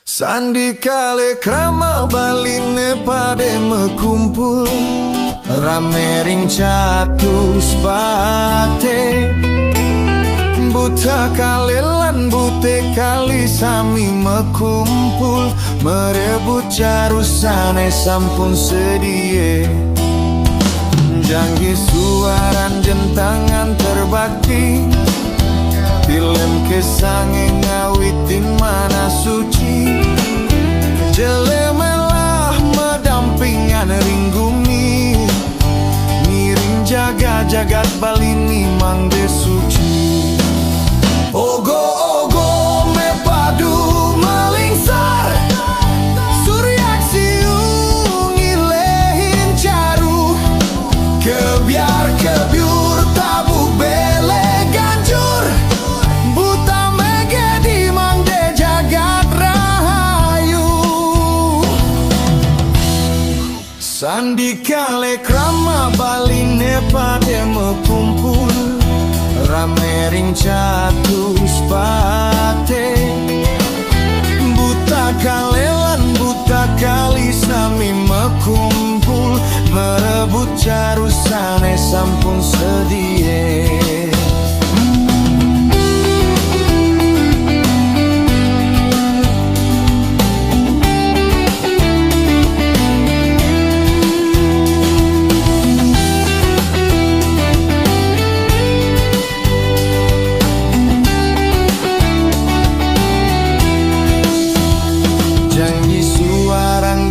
Sandi kale krama baline pade mekumpul rame ring catus bate buta kali lan bute kali sami mekumpul merebut carusane sampun sedie janggi suaran jentangan terbakti film kesange ngawitin mana suci jelemelah medampingan ringgumi ngiring jaga-jagat balini mangde suci ogo-ogo mepadu melingsar suryaksiu ngilehin caru kebiar kebiur tabu bele ganjur buta mege di mangde jagat rahayu sandi kale krama baline pade mekumpul rame ring catus bate buta kalelan buta kali sami mekumpul merebut carusane sampun sedie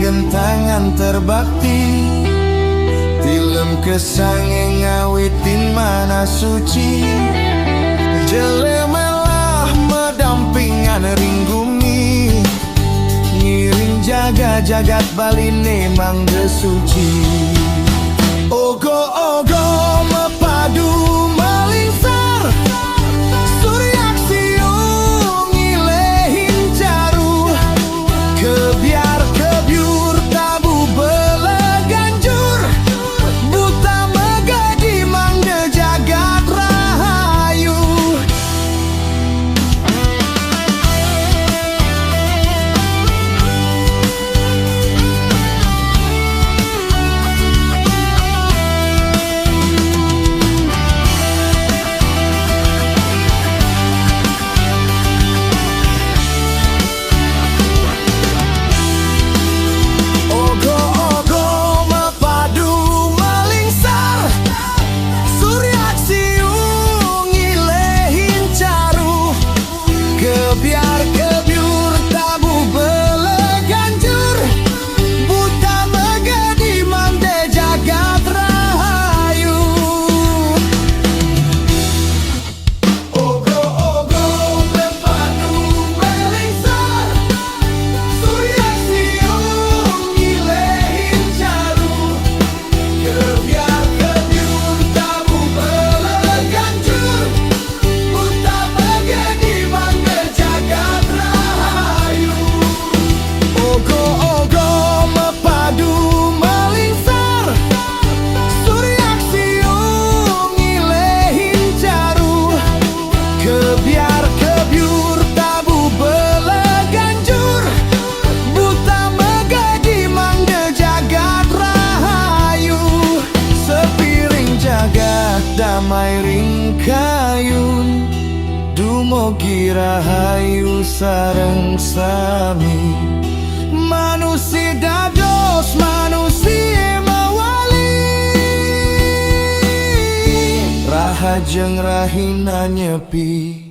gentangan terbakti film kesange ngawitin mana suci jelemelah medampingan ringgumi ngiring jaga-jagat baline mangde suci ogo-ogo mepadu melingsar suryaksiu ngilehin caru kebiar kebiur tabu bele ganjur buta megadi mangde jagat rahayu biar kebiur tabu bele ganjur buta megadi mangde jagat rahayu ogo-ogo mepadu melingsar suryaksiu ngilehin caru kebiar kebiur tabu bele ganjur buta megadi mangde jagat rahayu ogo-ogo mepadu melingsar suryaksiu ngilehin caru kebiar kebiur tabu bele ganjur buta megadi mangde jagat rahayu sepiring jagat damai ring kayun dumogi rahayu sareng sami manusia dados manusia mawali rahajeng rahina nyepi